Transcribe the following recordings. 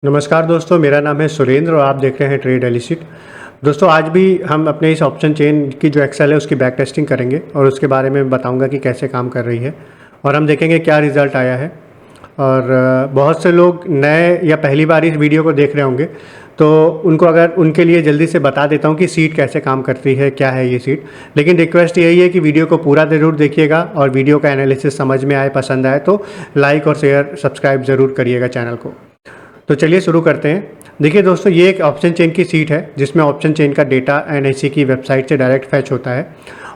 नमस्कार दोस्तों, मेरा नाम है सुरेंद्र और आप देख रहे हैं ट्रेड एलिसिट। दोस्तों, आज भी हम अपने इस ऑप्शन चेन की जो एक्सेल है उसकी बैक टेस्टिंग करेंगे और उसके बारे में बताऊंगा कि कैसे काम कर रही है और हम देखेंगे क्या रिज़ल्ट आया है। और बहुत से लोग नए या पहली बार इस वीडियो को देख रहे होंगे, तो उनको अगर उनके लिए जल्दी से बता देता हूँ कि सीट कैसे काम करती है, क्या है ये सीट। लेकिन रिक्वेस्ट यही है कि वीडियो को पूरा ज़रूर देखिएगा और वीडियो का एनालिसिस समझ में आए, पसंद आए तो लाइक और शेयर सब्सक्राइब ज़रूर करिएगा चैनल को। तो चलिए शुरू करते हैं। देखिए दोस्तों, ये एक ऑप्शन चेन की सीट है जिसमें ऑप्शन चेन का डेटा एनआईसी की वेबसाइट से डायरेक्ट फैच होता है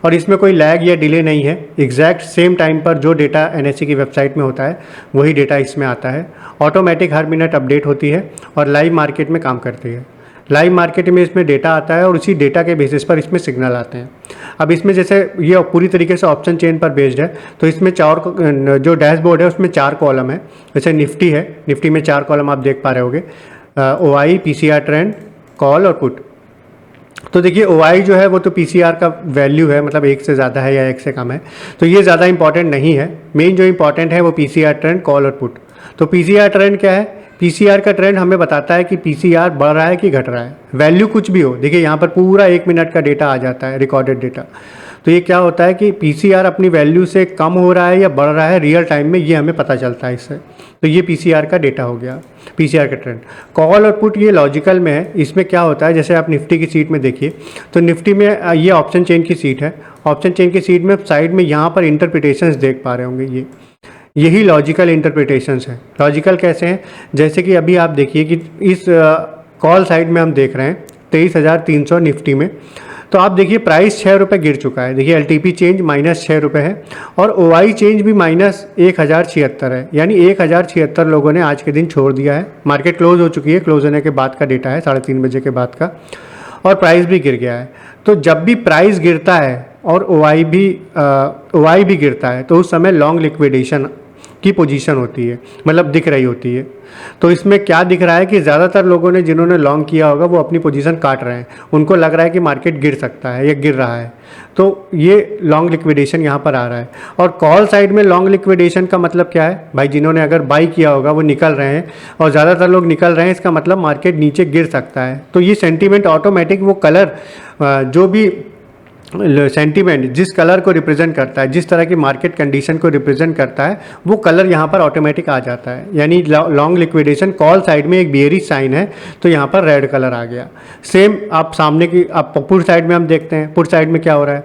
और इसमें कोई लैग या डिले नहीं है। एग्जैक्ट सेम टाइम पर जो डेटा एनआईसी की वेबसाइट में होता है वही डेटा इसमें आता है। ऑटोमेटिक हर मिनट अपडेट होती है और लाइव मार्केट में काम करती है। लाइव मार्केट में इसमें डेटा आता है और उसी डेटा के बेसिस पर इसमें सिग्नल आते हैं। अब इसमें जैसे ये पूरी तरीके से ऑप्शन चेन पर बेस्ड है, तो इसमें जो डैशबोर्ड है उसमें 4 कॉलम है। जैसे निफ्टी है, निफ्टी में 4 कॉलम आप देख पा रहे होंगे, OI, पीसीआर ट्रेंड, कॉल और पुट। तो देखिए OI जो है वो तो पीसीआर का वैल्यू है, मतलब 1 से ज़्यादा है या 1 से कम है, तो ये ज़्यादा इंपॉर्टेंट नहीं है। मेन जो इंपॉर्टेंट है वो पीसीआर ट्रेंड, कॉल और पुट। तो पीसीआर ट्रेंड क्या है? पीसीआर का ट्रेंड हमें बताता है कि पीसीआर बढ़ रहा है कि घट रहा है। वैल्यू कुछ भी हो, देखिए यहाँ पर पूरा 1 मिनट का डेटा आ जाता है, रिकॉर्डेड डेटा। तो ये क्या होता है कि पीसीआर अपनी वैल्यू से कम हो रहा है या बढ़ रहा है रियल टाइम में, ये हमें पता चलता है इससे। तो ये पीसीआर का डेटा हो गया, पीसीआर का ट्रेंड। कॉल और पुट ये लॉजिकल में है। इसमें क्या होता है, जैसे आप निफ्टी की सीट में देखिए, तो निफ्टी में ये ऑप्शन चेन की सीट है। ऑप्शन चेन की सीट में साइड में यहाँ पर इंटरप्रिटेशंस देख पा रहे होंगे, यही लॉजिकल इंटरप्रिटेशंस हैं। लॉजिकल कैसे हैं? जैसे कि अभी आप देखिए कि इस कॉल साइड में हम देख रहे हैं 23,300 निफ्टी में, तो आप देखिए प्राइस 6 रुपये गिर चुका है। देखिए एलटीपी चेंज -6 रुपये है और ओआई चेंज भी -1076 है, यानी 1076 लोगों ने आज के दिन छोड़ दिया है। मार्केट क्लोज हो चुकी है, क्लोज होने के बाद का डेटा है, 3:30 बजे के बाद का, और प्राइस भी गिर गया है। तो जब भी प्राइस गिरता है और ओआई भी गिरता है, तो उस समय लॉन्ग लिक्विडेशन की पोजीशन होती है, मतलब दिख रही होती है। तो इसमें क्या दिख रहा है कि ज़्यादातर लोगों ने, जिन्होंने लॉन्ग किया होगा, वो अपनी पोजीशन काट रहे हैं। उनको लग रहा है कि मार्केट गिर सकता है या गिर रहा है, तो ये लॉन्ग लिक्विडेशन यहाँ पर आ रहा है। और कॉल साइड में लॉन्ग लिक्विडेशन का मतलब क्या है भाई? जिन्होंने अगर बाई किया होगा वो निकल रहे हैं और ज़्यादातर लोग निकल रहे हैं, इसका मतलब मार्केट नीचे गिर सकता है। तो ये सेंटीमेंट ऑटोमेटिक, वो कलर जो भी सेंटीमेंट जिस कलर को रिप्रेजेंट करता है, जिस तरह की मार्केट कंडीशन को रिप्रेजेंट करता है, वो कलर यहाँ पर ऑटोमेटिक आ जाता है। यानी लॉन्ग लिक्विडेशन कॉल साइड में एक बेयरिश साइन है, तो यहाँ पर रेड कलर आ गया। सेम आप सामने की आप पुट साइड में हम देखते हैं, पुट साइड में क्या हो रहा है।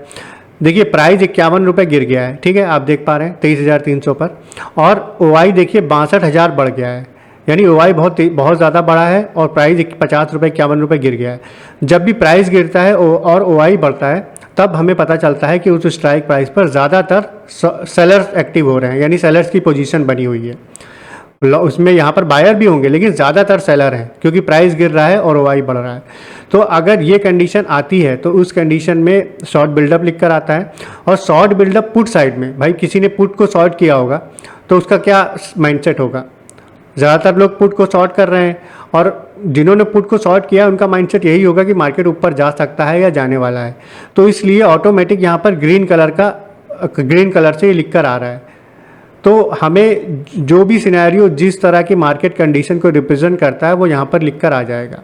देखिए प्राइस 51 रुपये गिर गया है, ठीक है, आप देख पा रहे हैं 23,300 पर, और ओआई देखिए 62,000 बढ़ गया है। यानी ओआई बहुत ज़्यादा बढ़ा है और प्राइस 50 रुपये, 51 रुपये गिर गया है। जब भी प्राइस गिरता है और ओआई बढ़ता है, तब हमें पता चलता है कि उस स्ट्राइक प्राइस पर ज़्यादातर सेलर्स एक्टिव हो रहे हैं, यानी सेलर्स की पोजीशन बनी हुई है। उसमें यहाँ पर बायर भी होंगे, लेकिन ज़्यादातर सेलर हैं, क्योंकि प्राइस गिर रहा है और ओआई बढ़ रहा है। तो अगर ये कंडीशन आती है, तो उस कंडीशन में शॉर्ट बिल्डअप लिख कर आता है। और शॉर्ट बिल्डअप पुट साइड में, भाई किसी ने पुट को शॉर्ट किया होगा तो उसका क्या माइंडसेट होगा? ज़्यादातर लोग पुट को शॉर्ट कर रहे हैं, और जिन्होंने पुट को शॉर्ट किया उनका माइंडसेट यही होगा कि मार्केट ऊपर जा सकता है या जाने वाला है। तो इसलिए ऑटोमेटिक यहाँ पर ग्रीन कलर से लिख कर आ रहा है। तो हमें जो भी सिनेरियो जिस तरह की मार्केट कंडीशन को रिप्रेजेंट करता है, वो यहाँ पर लिख कर आ जाएगा।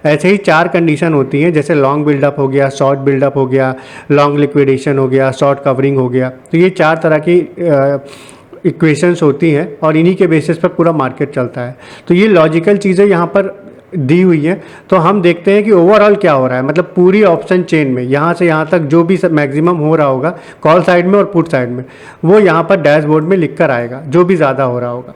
ऐसे ही 4 कंडीशन होती हैं, जैसे लॉन्ग बिल्डअप हो गया, शॉर्ट बिल्डअप हो गया, लॉन्ग लिक्विडेशन हो गया, शॉर्ट कवरिंग हो गया। तो ये 4 तरह की इक्वेशंस होती हैं और इन्हीं के बेसिस पर पूरा मार्केट चलता है। तो ये लॉजिकल चीज़ें यहाँ पर दी हुई हैं। तो हम देखते हैं कि ओवरऑल क्या हो रहा है, मतलब पूरी ऑप्शन चेन में यहाँ से यहाँ तक जो भी मैक्सिमम हो रहा होगा कॉल साइड में और पुट साइड में, वो यहाँ पर डैशबोर्ड में लिख कर आएगा, जो भी ज़्यादा हो रहा होगा।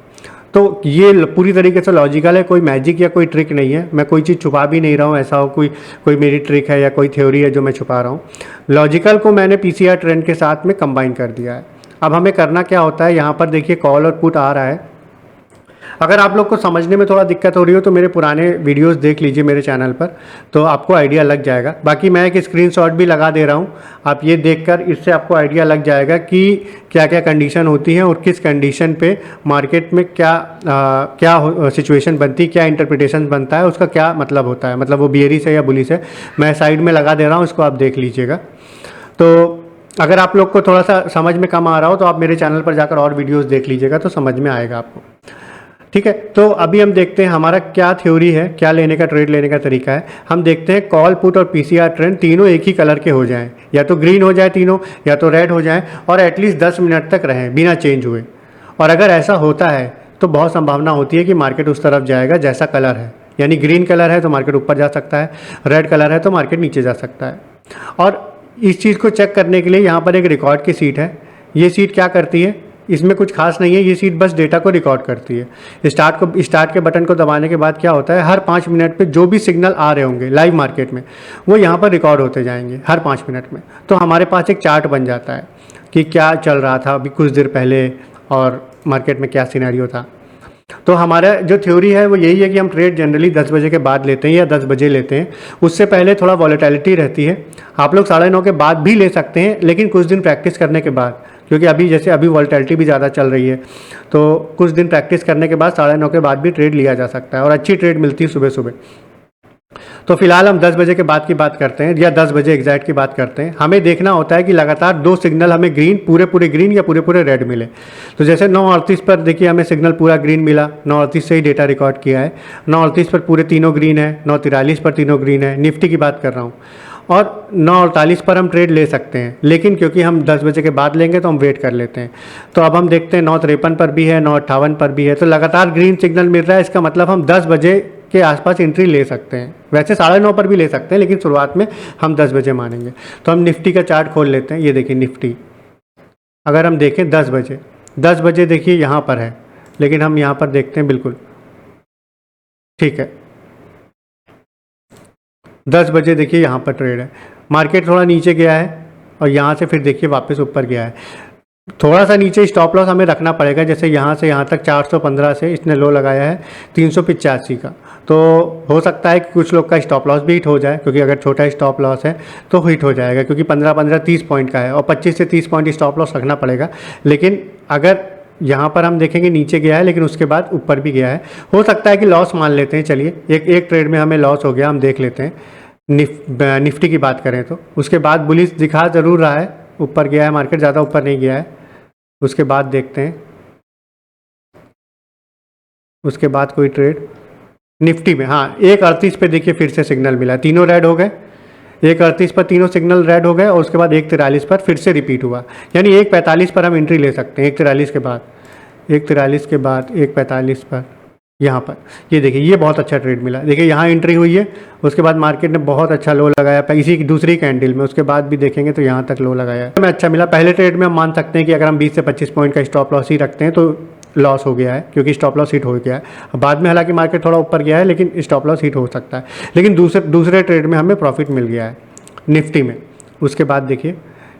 तो ये पूरी तरीके से लॉजिकल है, कोई मैजिक या कोई ट्रिक नहीं है। मैं कोई चीज़ छुपा भी नहीं रहा हूँ, ऐसा हो कोई मेरी ट्रिक है या कोई थ्योरी है जो मैं छुपा रहा हूँ। लॉजिकल को मैंने पीसीआर ट्रेंड के साथ में कंबाइन कर दिया है। अब हमें करना क्या होता है, यहाँ पर देखिए कॉल और पुट आ रहा है। अगर आप लोग को समझने में थोड़ा दिक्कत हो रही हो तो मेरे पुराने वीडियोस देख लीजिए मेरे चैनल पर, तो आपको आइडिया लग जाएगा। बाकी मैं एक स्क्रीनशॉट भी लगा दे रहा हूँ, आप ये देखकर इससे आपको आइडिया लग जाएगा कि क्या क्या कंडीशन होती है और किस कंडीशन पे मार्केट में क्या सिचुएशन बनती है, क्या इंटरप्रिटेशन बनता है, उसका क्या मतलब होता है, मतलब वो बियरिश है या बुलिश है। मैं साइड में लगा दे रहा हूँ, इसको आप देख लीजिएगा। तो अगर आप लोग को थोड़ा सा समझ में कम आ रहा हो तो आप मेरे चैनल पर जाकर और वीडियोस देख लीजिएगा, तो समझ में आएगा आपको। ठीक है, तो अभी हम देखते हैं हमारा क्या थ्योरी है, क्या लेने का ट्रेड लेने का तरीका है। हम देखते हैं कॉल पुट और पीसीआर ट्रेंड तीनों एक ही कलर के हो जाएं, या तो ग्रीन हो जाए तीनों, या तो रेड हो जाए, और एटलीस्ट 10 मिनट तक रहें बिना चेंज हुए। और अगर ऐसा होता है तो बहुत संभावना होती है कि मार्केट उस तरफ जाएगा जैसा कलर है, यानी ग्रीन कलर है तो मार्केट ऊपर जा सकता है, रेड कलर है तो मार्केट नीचे जा सकता है। और इस चीज़ को चेक करने के लिए यहाँ पर एक रिकॉर्ड की सीट है। ये सीट क्या करती है, इसमें कुछ खास नहीं है, ये सीट बस डेटा को रिकॉर्ड करती है। स्टार्ट के बटन को दबाने के बाद क्या होता है, हर 5 मिनट पे जो भी सिग्नल आ रहे होंगे लाइव मार्केट में वो यहाँ पर रिकॉर्ड होते जाएंगे हर 5 मिनट में। तो हमारे पास एक चार्ट बन जाता है कि क्या चल रहा था अभी कुछ देर पहले और मार्केट में क्या सिनेरियो था। तो हमारा जो थ्योरी है वो यही है कि हम ट्रेड जनरली 10 बजे के बाद लेते हैं या 10 बजे लेते हैं। उससे पहले थोड़ा वॉलेटिलिटी रहती है, आप लोग 9:30 के बाद भी ले सकते हैं, लेकिन कुछ दिन प्रैक्टिस करने के बाद, क्योंकि अभी वॉलेटिलिटी भी ज़्यादा चल रही है, तो कुछ दिन प्रैक्टिस करने के बाद 9:30 के बाद भी ट्रेड लिया जा सकता है और अच्छी ट्रेड मिलती है सुबह सुबह। तो फिलहाल हम 10 बजे के बाद की बात करते हैं, या 10 बजे एग्जैक्ट की बात करते हैं। हमें देखना होता है कि लगातार 2 सिग्नल हमें ग्रीन, पूरे ग्रीन या पूरे रेड मिले। तो जैसे 9:38 पर देखिए हमें सिग्नल पूरा ग्रीन मिला, 9:38 से ही डेटा रिकॉर्ड किया है, 9:38 पर पूरे तीनों ग्रीन है, 9:43 पर तीनों ग्रीन है, निफ्टी की बात कर रहा हूँ, और 9:48 पर हम ट्रेड ले सकते हैं, लेकिन क्योंकि हम 10 बजे के बाद लेंगे तो हम वेट कर लेते हैं। तो अब हम देखते हैं 9:53 पर भी है, 9:58 पर भी है, तो लगातार ग्रीन सिग्नल मिल रहा है। इसका मतलब हम 10 बजे के आसपास एंट्री ले सकते हैं। वैसे 9:30 पर भी ले सकते हैं, लेकिन शुरुआत में हम 10 बजे मानेंगे। तो हम निफ्टी का चार्ट खोल लेते हैं। ये देखिए निफ्टी, अगर हम देखें 10 बजे देखिए यहाँ पर है, लेकिन हम यहाँ पर देखते हैं, बिल्कुल ठीक है, 10 बजे देखिए यहाँ पर ट्रेड है, मार्केट थोड़ा नीचे गया है और यहाँ से फिर देखिए वापस ऊपर गया है। थोड़ा सा नीचे स्टॉप लॉस हमें रखना पड़ेगा, जैसे यहाँ से यहाँ तक 415 से इसने लो लगाया है 385 का, तो हो सकता है कि कुछ लोग का स्टॉप लॉस भी हिट हो जाए, क्योंकि अगर छोटा स्टॉप लॉस है तो हिट हो जाएगा, क्योंकि 15 30 पॉइंट का है और 25 से 30 पॉइंट स्टॉप लॉस रखना पड़ेगा। लेकिन अगर यहाँ पर हम देखेंगे नीचे गया है लेकिन उसके बाद ऊपर भी गया है, हो सकता है कि लॉस मान लेते हैं। चलिए एक ट्रेड में हमें लॉस हो गया, हम देख लेते हैं। निफ्टी की बात करें तो उसके बाद बुलिश दिखा ज़रूर रहा है, ऊपर गया है मार्केट, ज़्यादा ऊपर नहीं गया है। उसके बाद देखते हैं, उसके बाद कोई ट्रेड निफ्टी में, हाँ 1:38 पे देखिए फिर से सिग्नल मिला, तीनों रेड हो गए, 1:38 पर तीनों सिग्नल रेड हो गए और उसके बाद 1:43 पर फिर से रिपीट हुआ, यानी 1:45 पर हम एंट्री ले सकते हैं। 1:43 के बाद 1:45 पर यहाँ पर ये देखिए, ये बहुत अच्छा ट्रेड मिला। देखिए यहाँ एंट्री हुई है, उसके बाद मार्केट ने बहुत अच्छा लो लगाया इसी की दूसरी कैंडल में, उसके बाद भी देखेंगे तो यहाँ तक लो लगाया है। हमें अच्छा मिला। पहले ट्रेड में हम मान सकते हैं कि अगर हम 20 से 25 पॉइंट का स्टॉप लॉस ही रखते हैं तो लॉस हो गया है, क्योंकि स्टॉप लॉस हिट हो गया है। बाद में हालांकि मार्केट थोड़ा ऊपर गया है, लेकिन स्टॉप लॉस हिट हो सकता है। लेकिन दूसरे ट्रेड में हमें प्रॉफिट मिल गया है निफ्टी में। उसके बाद देखिए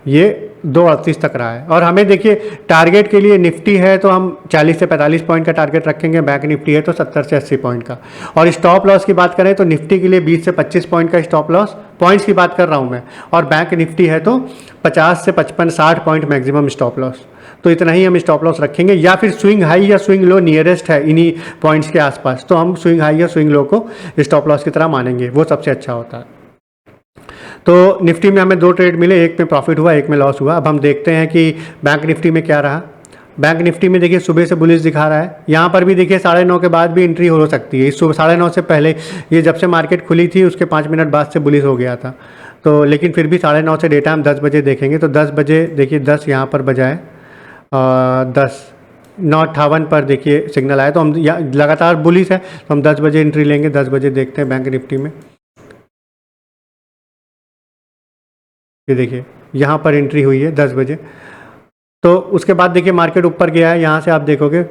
ये 2:38 तक रहा है, और हमें देखिए टारगेट के लिए निफ्टी है तो हम 40 से 45 पॉइंट का टारगेट रखेंगे, बैंक निफ्टी है तो 70 से 80 पॉइंट का। और स्टॉप लॉस की बात करें तो निफ्टी के लिए 20 से 25 पॉइंट का स्टॉप लॉस, पॉइंट्स की बात कर रहा हूँ मैं, और बैंक निफ्टी है तो 50 से 55 60 पॉइंट मैक्सिमम स्टॉप लॉस। तो इतना ही हम स्टॉप लॉस रखेंगे, या फिर स्विंग हाई या स्विंग लो नियरेस्ट है इन्हीं पॉइंट्स के आसपास, तो हम स्विंग हाई या स्विंग लो को स्टॉप लॉस की तरह मानेंगे, वो सबसे अच्छा होता है। तो निफ्टी में हमें 2 ट्रेड मिले, एक में प्रॉफिट हुआ, एक में लॉस हुआ। अब हम देखते हैं कि बैंक निफ्टी में क्या रहा। बैंक निफ्टी में देखिए सुबह से बुलिश दिखा रहा है, यहाँ पर भी देखिए 9:30 के बाद भी एंट्री हो सकती है। इस सुबह 9:30 से पहले, ये जब से मार्केट खुली थी उसके 5 मिनट बाद से बुलिश हो गया था, तो लेकिन फिर भी 9:30 से डेटा हम 10 बजे देखेंगे, तो 10 बजे देखिए 10 यहाँ पर बजाए 9:58 पर देखिए सिग्नल आया, तो हम लगातार बुलिश है तो हम 10 बजे एंट्री लेंगे। 10 बजे देखते हैं बैंक निफ्टी में, ये देखिए यहाँ पर एंट्री हुई है 10 बजे। तो उसके बाद देखिए मार्केट ऊपर गया है, यहाँ से आप देखोगे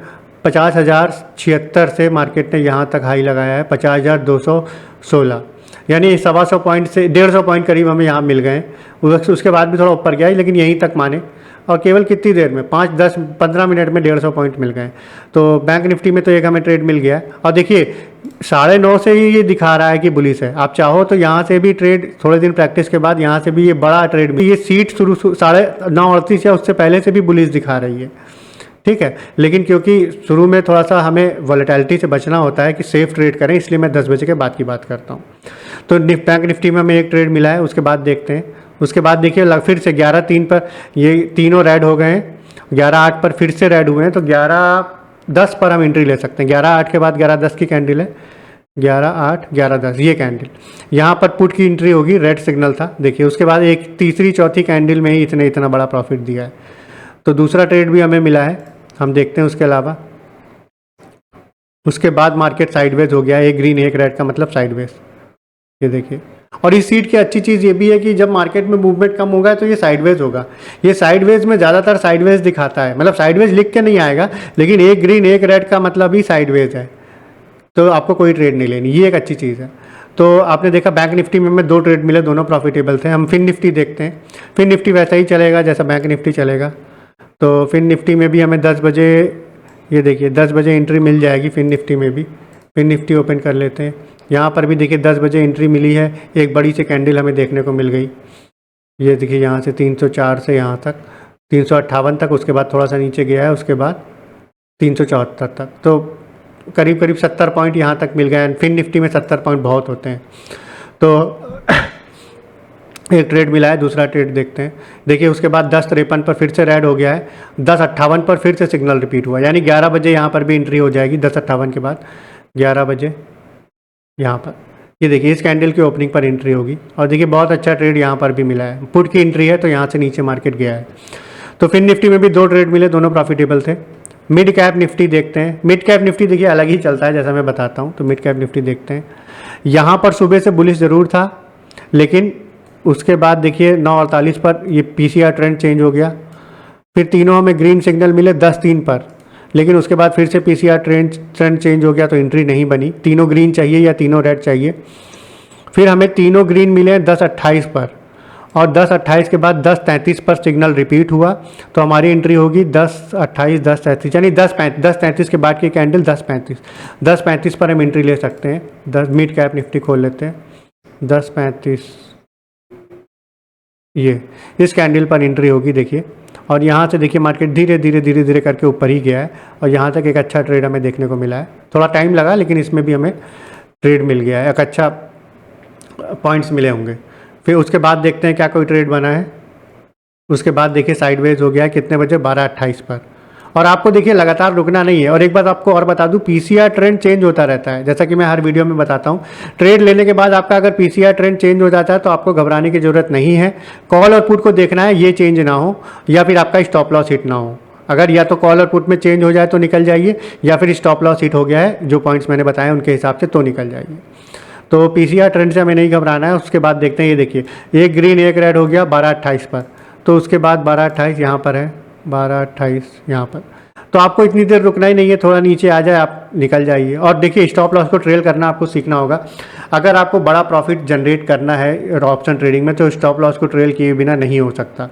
50,076 से मार्केट ने यहाँ तक हाई लगाया है 50,216, यानी 125 पॉइंट से 150 पॉइंट करीब हमें यहाँ मिल गए। उसके बाद भी थोड़ा ऊपर गया है, लेकिन यहीं तक माने, और केवल कितनी देर में 5 10 15 मिनट में 150 पॉइंट मिल गए। तो बैंक निफ्टी में तो एक हमें ट्रेड मिल गया है, और देखिए 9:30 से ही ये दिखा रहा है कि बुलिश है। आप चाहो तो यहाँ से भी ट्रेड, थोड़े दिन प्रैक्टिस के बाद यहाँ से भी ये बड़ा ट्रेड, ये सीट शुरू 9:38 या उससे पहले से भी बुलिश दिखा रही है, ठीक है। लेकिन क्योंकि शुरू में थोड़ा सा हमें वॉलेटिलिटी से बचना होता है कि सेफ ट्रेड करें, इसलिए मैं 10 बजे के बाद की बात करता हूँ। तो बैंक निफ्टी में हमें एक ट्रेड मिला है, उसके बाद देखते हैं। उसके बाद देखिए फिर से 11:03 पर ये तीनों रेड हो गए हैं, 11:08 पर फिर से रेड हुए हैं, तो 11 10 पर हम एंट्री ले सकते हैं। 11:08 के बाद 11:10 की कैंडल है, 11:08, 11:10 ये कैंडल, यहाँ पर पुट की एंट्री होगी, रेड सिग्नल था देखिए। उसके बाद एक तीसरी चौथी कैंडल में ही इतना बड़ा प्रॉफिट दिया है। तो दूसरा ट्रेड भी हमें मिला है, हम देखते हैं उसके अलावा। उसके बाद मार्केट साइडवेज हो गया, एक ग्रीन एक रेड का मतलब साइडवेज, ये देखिए। और इस सीट की अच्छी चीज़ ये भी है कि जब मार्केट में मूवमेंट कम होगा तो ये साइडवेज होगा। ये साइडवेज में ज़्यादातर साइडवेज दिखाता है, मतलब साइडवेज लिख के नहीं आएगा, लेकिन एक ग्रीन एक रेड का मतलब ही साइडवेज है, तो आपको कोई ट्रेड नहीं लेनी, ये एक अच्छी चीज़ है। तो आपने देखा बैंक निफ्टी में हमें 2 ट्रेड मिले, दोनों प्रॉफिटेबल थे। हम फिन निफ्टी देखते हैं, फिन निफ्टी वैसा ही चलेगा जैसा बैंक निफ्टी चलेगा। तो फिन निफ्टी में भी हमें 10 बजे, ये देखिए 10 बजे एंट्री मिल जाएगी फिन निफ्टी में भी। फिन निफ्टी ओपन कर लेते हैं, यहाँ पर भी देखिए 10 बजे एंट्री मिली है, एक बड़ी सी कैंडल हमें देखने को मिल गई। ये देखिए यहाँ से 304 से यहाँ तक 358 तक, उसके बाद थोड़ा सा नीचे गया है, उसके बाद 374 तक, तो करीब करीब 70 पॉइंट यहाँ तक मिल गए। फिन निफ्टी में 70 पॉइंट बहुत होते हैं। तो एक ट्रेड मिला है, दूसरा ट्रेड देखते हैं। देखिए उसके बाद 10:53 पर फिर से रेड हो गया है, 10:58 पर फिर से सिग्नल रिपीट हुआ, यानी 11 बजे यहाँ पर भी एंट्री हो जाएगी। 10:58 के बाद 11 बजे यहाँ पर, ये देखिए इस कैंडल की ओपनिंग पर एंट्री होगी। और देखिए बहुत अच्छा ट्रेड यहाँ पर भी मिला है, पुट की एंट्री है, तो यहाँ से नीचे मार्केट गया है। तो फिन निफ्टी में भी 2 ट्रेड मिले, दोनों प्रॉफिटेबल थे। मिड कैप निफ्टी देखते हैं। मिड कैप निफ्टी देखिए अलग ही चलता है, जैसा मैं बताता हूँ। तो मिड कैप निफ्टी देखते हैं, यहाँ पर सुबह से बुलिश ज़रूर था, लेकिन उसके बाद देखिए 9:48 पर ये पीसीआर ट्रेंड चेंज हो गया। फिर तीनों हमें ग्रीन सिग्नल मिले 10:03 पर, लेकिन उसके बाद फिर से पीसीआर ट्रेंड चेंज हो गया, तो एंट्री नहीं बनी। तीनों ग्रीन चाहिए या तीनों रेड चाहिए। फिर हमें तीनों ग्रीन मिले 10:28 पर, और 10:28 के बाद 10:33 पर सिग्नल रिपीट हुआ, तो हमारी एंट्री होगी 10:28, 10:33, यानी 10:33 के बाद की कैंडल 10:35 पर हम एंट्री ले सकते हैं। 10 मिड कैप निफ्टी खोल लेते हैं, 10:35 ये इस कैंडल पर एंट्री होगी देखिए। और यहाँ से देखिए मार्केट धीरे धीरे करके ऊपर ही गया है, और यहाँ तक एक अच्छा ट्रेड हमें देखने को मिला है। थोड़ा टाइम लगा, लेकिन इसमें भी हमें ट्रेड मिल गया है, एक अच्छा पॉइंट्स मिले होंगे। फिर उसके बाद देखते हैं क्या कोई ट्रेड बना है। उसके बाद देखिए साइडवेज हो गया है, कितने बजे, 12:28 पर। और आपको देखिए लगातार रुकना नहीं है। और एक बात आपको और बता दूं, पीसीआर ट्रेंड चेंज होता रहता है, जैसा कि मैं हर वीडियो में बताता हूं। ट्रेड लेने के बाद आपका अगर पीसीआर ट्रेंड चेंज हो जाता है तो आपको घबराने की जरूरत नहीं है। कॉल और पुट को देखना है ये चेंज ना हो, या फिर आपका स्टॉप लॉस हिट ना हो। अगर या तो कॉल और पुट में चेंज हो जाए तो निकल जाइए, या फिर स्टॉप लॉस हिट हो गया है जो पॉइंट्स मैंने बताए उनके हिसाब से, तो निकल जाइए। तो पीसीआर ट्रेंड से हमें नहीं घबराना है। उसके बाद देखते हैं, ये देखिए एक ग्रीन एक रेड हो गया 12:28 पर, तो उसके बाद 12:28 यहाँ पर है, 12:28 यहाँ पर। तो आपको इतनी देर रुकना ही नहीं है, थोड़ा नीचे आ जाए आप निकल जाइए। और देखिए स्टॉप लॉस को ट्रेल करना आपको सीखना होगा। अगर आपको बड़ा प्रॉफिट जनरेट करना है ऑप्शन ट्रेडिंग में, तो स्टॉप लॉस को ट्रेल किए बिना नहीं हो सकता।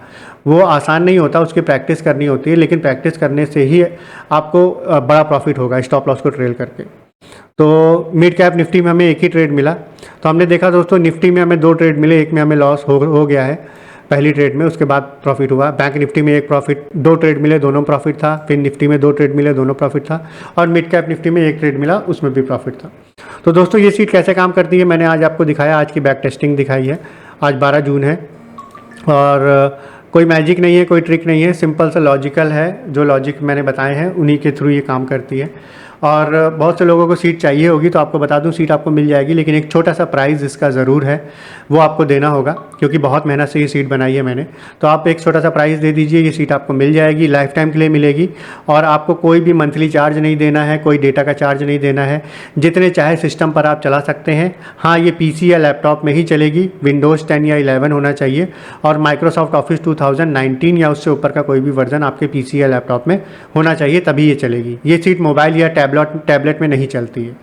वो आसान नहीं होता, उसकी प्रैक्टिस करनी होती है, लेकिन प्रैक्टिस करने से ही आपको बड़ा प्रॉफिट होगा स्टॉप लॉस को ट्रेल करके। तो मिड कैप निफ्टी में हमें एक ही ट्रेड मिला। तो हमने देखा दोस्तों, निफ्टी में हमें 2 ट्रेड मिले, एक में हमें लॉस हो गया है पहली ट्रेड में, उसके बाद प्रॉफिट हुआ। बैंक निफ्टी में 2 ट्रेड मिले, दोनों प्रॉफिट था। फिर निफ्टी में 2 ट्रेड मिले, दोनों प्रॉफिट था। और मिड कैप निफ्टी में 1 ट्रेड मिला, उसमें भी प्रॉफिट था। तो दोस्तों ये सीट कैसे काम करती है मैंने आज आपको दिखाया, आज की बैक टेस्टिंग दिखाई है। आज 12 जून है, और कोई मैजिक नहीं है, कोई ट्रिक नहीं है, सिंपल सा लॉजिकल है। जो लॉजिक मैंने बताए हैं उन्हीं के थ्रू ये काम करती है। और बहुत से लोगों को सीट चाहिए होगी, तो आपको बता दूं सीट आपको मिल जाएगी, लेकिन एक छोटा सा प्राइस इसका ज़रूर है, वो आपको देना होगा, क्योंकि बहुत मेहनत से ये सीट बनाई है मैंने। तो आप एक छोटा सा प्राइस दे दीजिए, ये सीट आपको मिल जाएगी, लाइफ टाइम के लिए मिलेगी। और आपको कोई भी मंथली चार्ज नहीं देना है, कोई डेटा का चार्ज नहीं देना है, जितने चाहे सिस्टम पर आप चला सकते हैं। हाँ, ये पीसी या लैपटॉप में ही चलेगी, विंडोज़ 10 या 11 होना चाहिए, और माइक्रोसॉफ्ट ऑफिस 2019 या उससे ऊपर का कोई भी वर्जन आपके पीसी या लैपटॉप में होना चाहिए, तभी ये चलेगी। ये सीट मोबाइल या टैबलेट में नहीं चलती है।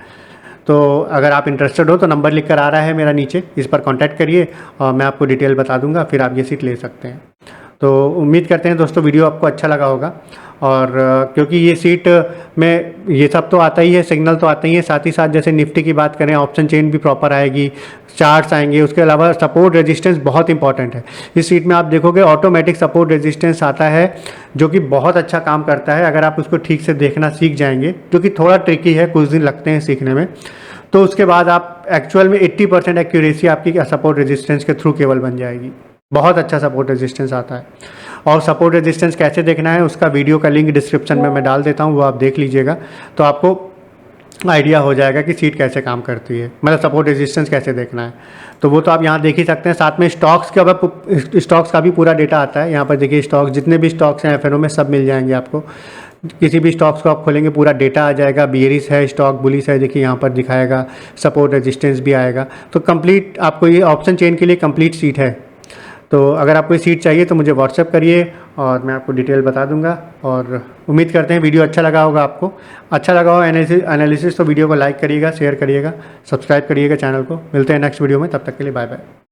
तो अगर आप इंटरेस्टेड हो तो नंबर लिख कर आ रहा है मेरा नीचे, इस पर कांटेक्ट करिए और मैं आपको डिटेल बता दूंगा, फिर आप ये सीट ले सकते हैं। तो उम्मीद करते हैं दोस्तों वीडियो आपको अच्छा लगा होगा। और क्योंकि ये सीट में ये सब तो आता ही है, सिग्नल तो आते ही है, साथ ही साथ जैसे निफ्टी की बात करें, ऑप्शन चेन भी प्रॉपर आएगी, चार्ट्स आएंगे। उसके अलावा सपोर्ट रेजिस्टेंस बहुत इंपॉर्टेंट है। इस सीट में आप देखोगे ऑटोमेटिक सपोर्ट रेजिस्टेंस आता है, जो कि बहुत अच्छा काम करता है। अगर आप उसको ठीक से देखना सीख जाएंगे, जो कि थोड़ा ट्रिकी है, कुछ दिन लगते हैं सीखने में, तो उसके बाद आप एक्चुअल में 80% एक्यूरेसी आपकी सपोर्ट रेजिस्टेंस के थ्रू केवल बन जाएगी। बहुत अच्छा सपोर्ट रेजिस्टेंस आता है। और सपोर्ट रेजिस्टेंस कैसे देखना है उसका वीडियो का लिंक डिस्क्रिप्शन में मैं डाल देता हूँ, वो आप देख लीजिएगा तो आपको आइडिया हो जाएगा कि सीट कैसे काम करती है, मतलब सपोर्ट रेजिस्टेंस कैसे देखना है। तो वो तो आप यहाँ देख ही सकते हैं। साथ में स्टॉक्स का भी पूरा डेटा आता है। यहाँ पर देखिए स्टॉक्स, जितने भी स्टॉक्स हैं एफ में सब मिल जाएंगे आपको। किसी भी स्टॉक्स को आप खोलेंगे पूरा डेटा आ जाएगा। बियरिश है स्टॉक, बुलिश है, देखिए यहाँ पर दिखाएगा, सपोर्ट रेजिस्टेंस भी आएगा। तो कंप्लीट आपको ये ऑप्शन चेन के लिए कंप्लीट सीट है। तो अगर आपको ये सीट चाहिए तो मुझे व्हाट्सएप करिए और मैं आपको डिटेल बता दूंगा। और उम्मीद करते हैं वीडियो अच्छा लगा होगा आपको। अच्छा लगा हो एनालिसिस तो वीडियो को लाइक करिएगा, शेयर करिएगा, सब्सक्राइब करिएगा चैनल को। मिलते हैं नेक्स्ट वीडियो में, तब तक के लिए बाय बाय।